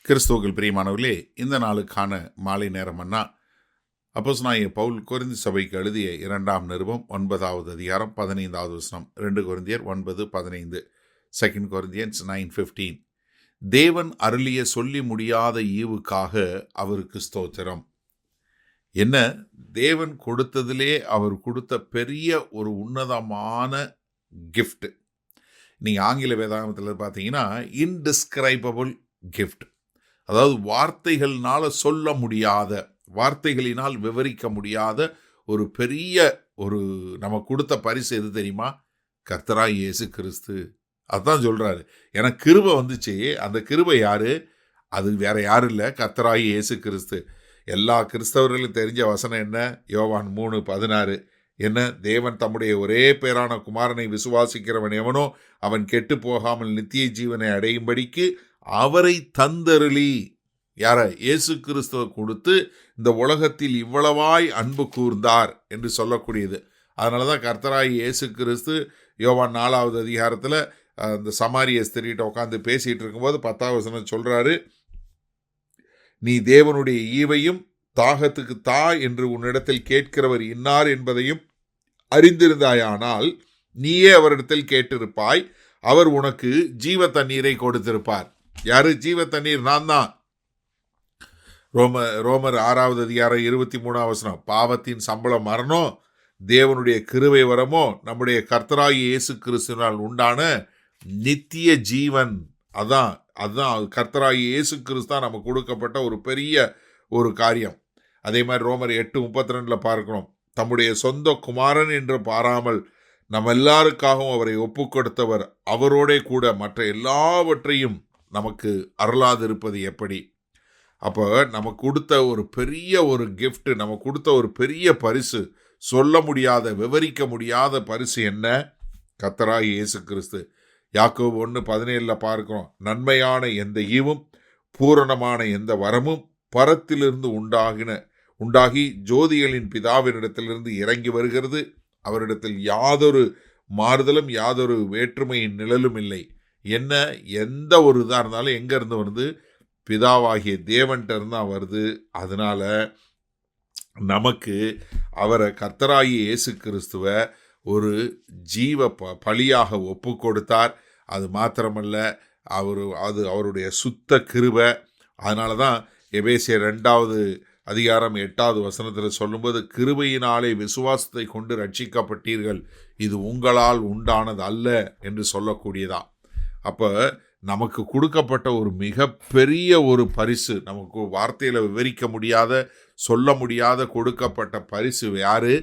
கிறிஸ்துவுக்குள் பிரியமானவர்களே, இந்த நாளுக்கான மாலை நேரம்னா அப்போஸ்தலனாகிய பவுல் கொரிந்து சபைக்கு எழுதிய 2ஆம் நிருபம் 9வது அதிகாரம் 15வது வசனம். 2 கொரிந்தியர் 9:15, 2 Corinthians 9:15. தேவன் அருளிய சொல்லி முடியாத ஈவுக்காக அவருக்கு ஸ்தோத்திரம். என்ன, தேவன் கொடுத்ததிலே அவர் கொடுத்த பெரிய ஒரு உன்னதமான கிஃப்ட். நீங்க ஆங்கில வேதாகமத்தில் பார்த்தீங்கன்னா இன்டிஸ்கிரைபபிள் கிஃப்ட், அதாவது வார்த்தைகள்னால சொல்ல முடியாத, வார்த்தைகளினால் விவரிக்க முடியாத ஒரு பெரிய ஒரு நமக்கு கொடுத்த பரிசு எது தெரியுமா? கர்த்தராகிய இயேசு கிறிஸ்து. அதான் சொல்றாரு, எனக்கு கிருபை வந்துச்சு. அந்த கிருபை யாரு? அது வேற யாரும் இல்லை, கர்த்தராகிய இயேசு கிறிஸ்து. எல்லா கிறிஸ்தவர்களும் தெரிஞ்ச வசனம் என்ன? யோவான் 3:16. என்ன, தேவன் தம்முடைய ஒரே பேரான குமாரனை விசுவாசிக்கிறவன் எவனோ அவன் கெட்டு போகாமல் நித்திய ஜீவனை அடையும்படிக்கு அவரை தந்தருளி, யார? இயேசு கிறிஸ்துவை கொடுத்து இந்த உலகத்தில் இவ்வளவாய் அன்பு கூர்ந்தார் என்று சொல்லக்கூடியது. அதனால தான் கர்த்தராகிய இயேசு கிறிஸ்து யோவான் 4வது அதிகாரத்தில் அந்த சமாரிய ஸ்திரீட்ட உட்காந்து பேசிகிட்டு இருக்கும்போது 10வது வசனம் சொல்கிறாரு, நீ தேவனுடைய ஈவையும் தாகத்துக்கு தா என்று உன்னிடத்தில் கேட்கிறவர் இன்னார் என்பதையும் அறிந்திருந்தாயானால் நீயே அவரிடத்தில் கேட்டிருப்பாய், அவர் உனக்கு ஜீவ தண்ணீரை கொடுத்திருப்பார். யாரு ஜீவ தண்ணீர்? நான் தான். ரோமர் 6வது அதிகாரம் 23வது வசனம், பாவத்தின் சம்பளம் மரணம், தேவனுடைய கிருபை வரமோ நம்முடைய கர்த்தராகிய இயேசு கிறிஸ்துவினால் உண்டான நித்திய ஜீவன். அதான் கர்த்தராகிய இயேசு கிறிஸ்து தான் நமக்கு கொடுக்கப்பட்ட ஒரு பெரிய ஒரு காரியம். அதே மாதிரி ரோமர் 8:32 பார்க்கிறோம், தம்முடைய சொந்த குமாரன் என்று பாராமல் நம்ம எல்லாருக்காகவும் அவரை ஒப்பு கொடுத்தவர் அவரோடே கூட மற்ற எல்லாவற்றையும் நமக்கு அருளாதிருப்பது எப்படி? அப்போ நமக்கு கொடுத்த ஒரு பெரிய ஒரு கிஃப்ட், நமக்கு கொடுத்த ஒரு பெரிய பரிசு, சொல்ல முடியாத விவரிக்க முடியாத பரிசு என்ன? கர்த்தராகிய இயேசு கிறிஸ்து. யாக்கோபு 1:17 பார்க்கிறோம், நன்மையான எந்த ஈவும் பூரணமான எந்த வரமும் பரத்திலிருந்து உண்டாகி ஜோதிகளின் பிதாவினிடத்திலிருந்து இறங்கி வருகிறது, அவரிடத்தில் யாதொரு மாறுதலும் யாதொரு வேற்றுமையின் நிழலும் இல்லை. என்ன, எந்த ஒரு இதாக இருந்தாலும் எங்கேருந்து வருது? பிதாவாகிய தேவன்கிட்ட இருந்தால் வருது. அதனால நமக்கு அவரை கர்த்தராகிய இயேசு கிறிஸ்துவை ஒரு ஜீவ பலியாக ஒப்பு கொடுத்தார். அது மாத்திரமல்ல, அது அவருடைய சுத்த கிருபை. அதனால தான் எபேசியர் 2வது அதிகாரம் 8வது வசனத்தில் சொல்லும்போது, கிருபையினாலே விசுவாசத்தை கொண்டு ரட்சிக்கப்பட்டீர்கள், இது உங்களால் உண்டானது அல்ல என்று சொல்லக்கூடியதா. அப்போ நமக்கு கொடுக்கப்பட்ட ஒரு மிகப்பெரிய ஒரு பரிசு, நமக்கு வார்த்தையில் விவரிக்க முடியாத, சொல்ல முடியாத கொடுக்கப்பட்ட பரிசு யாரு?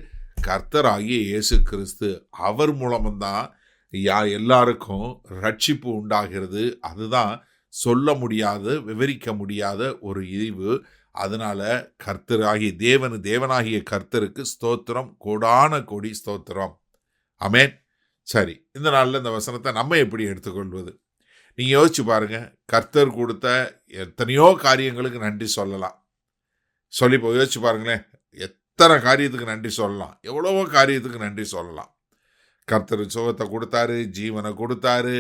கர்த்தராகிய இயேசு கிறிஸ்து. அவர் மூலம்தான் எல்லாருக்கும் ரட்சிப்பு உண்டாகிறது. அதுதான் சொல்ல முடியாத, விவரிக்க முடியாத ஒரு ஈவு. அதனால தேவனாகிய கர்த்தருக்கு ஸ்தோத்திரம், கோடான கோடி ஸ்தோத்திரம். ஆமென். சரி, இந்த நாளில் இந்த வசனத்தை நம்ம எப்படி எடுத்துக்கொள்வது? நீங்கள் யோசிச்சு பாருங்க, கர்த்தர் கொடுத்த எத்தனையோ காரியங்களுக்கு நன்றி சொல்லலாம். யோசிச்சு பாருங்களேன், எத்தனை காரியத்துக்கு நன்றி சொல்லலாம், எவ்வளவோ காரியத்துக்கு நன்றி சொல்லலாம். கர்த்தர் சுகத்தை கொடுத்தாரு, ஜீவனை கொடுத்தாரு,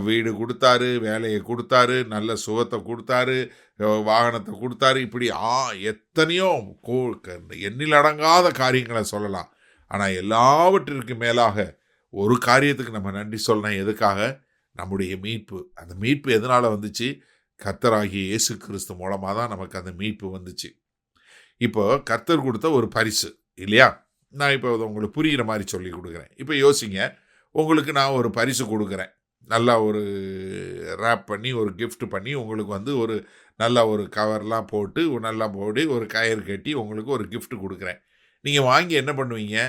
வீடு கொடுத்தாரு, வேலையை கொடுத்தாரு, நல்ல சுகத்தை கொடுத்தாரு, வாகனத்தை கொடுத்தாரு, இப்படி எத்தனையோ எண்ணிலடங்காத காரியங்களை சொல்லலாம். ஆனால் எல்லாவற்றிற்கு மேலாக ஒரு காரியத்துக்கு நம்ம நன்றி சொல்லணும். எதுக்காக? நம்முடைய மீட்பு. அந்த மீட்பு எதனால் வந்துச்சு? கர்த்தராகிய இயேசு கிறிஸ்து மூலமாக தான் நமக்கு அந்த மீட்பு வந்துச்சு. இப்போ கர்த்தர் கொடுத்த ஒரு பரிசு இல்லையா? நான் இப்போ உங்களுக்கு புரிகிற மாதிரி சொல்லி கொடுக்குறேன். இப்போ யோசிங்க, உங்களுக்கு நான் ஒரு பரிசு கொடுக்குறேன், நல்லா ஒரு ரேப் பண்ணி ஒரு கிஃப்ட் பண்ணி உங்களுக்கு ஒரு நல்ல ஒரு கவர்லாம் போட்டு நல்லா போட்டு ஒரு கயிறு கட்டி உங்களுக்கு ஒரு கிஃப்ட் கொடுக்குறேன். நீங்கள் வாங்கி என்ன பண்ணுவீங்க?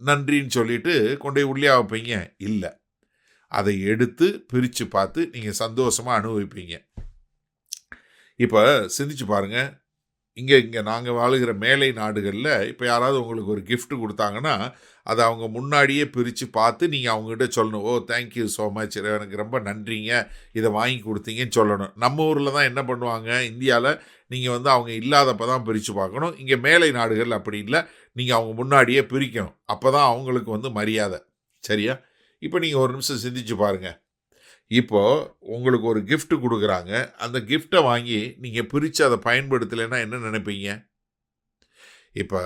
நன்றின்னு சொல்லிட்டு கொண்டு போய் உள்ளே வைப்பீங்க? இல்லை, அதை எடுத்து பிரித்து பார்த்து நீங்கள் சந்தோஷமாக அனுபவிப்பீங்க. இப்போ சிந்திச்சு பாருங்கள், இங்கே நாங்கள் வாழுகிற மேலை நாடுகளில் இப்போ யாராவது உங்களுக்கு ஒரு கிஃப்ட் கொடுத்தாங்கன்னா அதை அவங்க முன்னாடியே பிரித்து பார்த்து நீங்கள் அவங்ககிட்ட சொல்லணும், ஓ தேங்க்யூ ஸோ மச், எனக்கு ரொம்ப நன்றிங்க, இதை வாங்கி கொடுத்தீங்கன்னு சொல்லணும். நம்ம ஊரில் தான் என்ன பண்ணுவாங்க, இந்தியாவில் நீங்கள் அவங்க இல்லாதப்போ தான் பிரித்து பார்க்கணும். இங்கே மேலை நாடுகள் அப்படி இல்லை, நீங்கள் அவங்க முன்னாடியே பிரிக்கணும். அப்போ தான் அவங்களுக்கு மரியாதை. சரியா? இப்போ நீங்கள் ஒரு நிமிஷம் சிந்திச்சு பாருங்கள், இப்போ உங்களுக்கு ஒரு gift குடுக்குறாங்க. அந்த கிஃப்ட்ட வாங்கி நீங்க பிரிச்சு அத பயன்படுத்தலைன்னா என்ன நினைப்பீங்க? இப்ப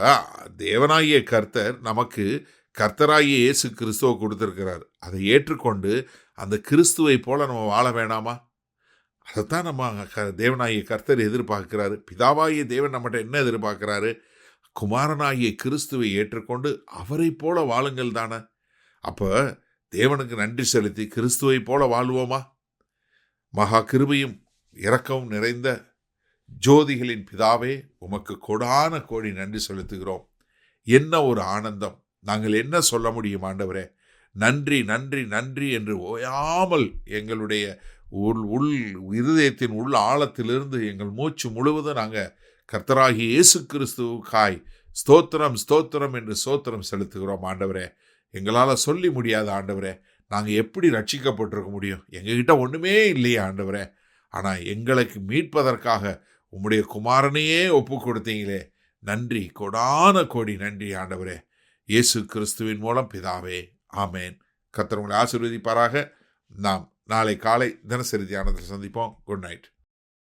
தேவனாகிய கர்த்தர் நமக்கு கர்த்தராகிய இயேசு கிறிஸ்துவ குடுத்திருக்கிறார். அதை ஏற்றுக்கொண்டு அந்த கிறிஸ்துவைப் போல நம்ம வாழ வேணாமா? அதத்தான் நம்ம தேவனாகிய கர்த்தர் எதிர்பார்க்கிறாரு. பிதாவாகிய தேவன் நம்மட்ட என்ன எதிர்பார்க்கிறாரு? குமாரனாகிய கிறிஸ்துவை ஏற்றுக்கொண்டு அவரைப் போல வாழுங்கள் தானே. அப்ப தேவனுக்கு நன்றி செலுத்தி கிறிஸ்துவைப் போல வாழ்வோமா? மகா கிருபையும் இரக்கமும் நிறைந்த ஜோதிகளின் பிதாவே, உமக்கு கொடான கோடி நன்றி செலுத்துகிறோம். என்ன ஒரு ஆனந்தம்! நாங்கள் என்ன சொல்ல முடியும் ஆண்டவரே? நன்றி நன்றி நன்றி என்று ஓயாமல் எங்களுடைய உள் இருதயத்தின் உள் ஆழத்திலிருந்து எங்கள் மூச்சு முழுவதும் நாங்கள் கர்த்தராகிய இயேசு கிறிஸ்துவுக்காய் ஸ்தோத்திரம் ஸ்தோத்திரம் என்று ஸ்தோத்திரம் செலுத்துகிறோம் ஆண்டவரே. எங்களால் சொல்லி முடியாத ஆண்டவரே, நாங்கள் எப்படி ரட்சிக்கப்பட்டிருக்க முடியும்? எங்ககிட்ட ஒன்றுமே இல்லையே ஆண்டவரே. ஆனால் எங்களுக்கு மீட்பதற்காக உம்முடைய குமாரனையே ஒப்பு கொடுத்தீங்களே, நன்றி, கொடான கோடி நன்றி ஆண்டவரே. இயேசு கிறிஸ்துவின் மூலம் பிதாவே, ஆமேன். கர்த்தர் உங்களை ஆசீர்வதிப்பாராக. நாம் நாளை காலை தினசரி தியானத்தில் சந்திப்போம். Good night.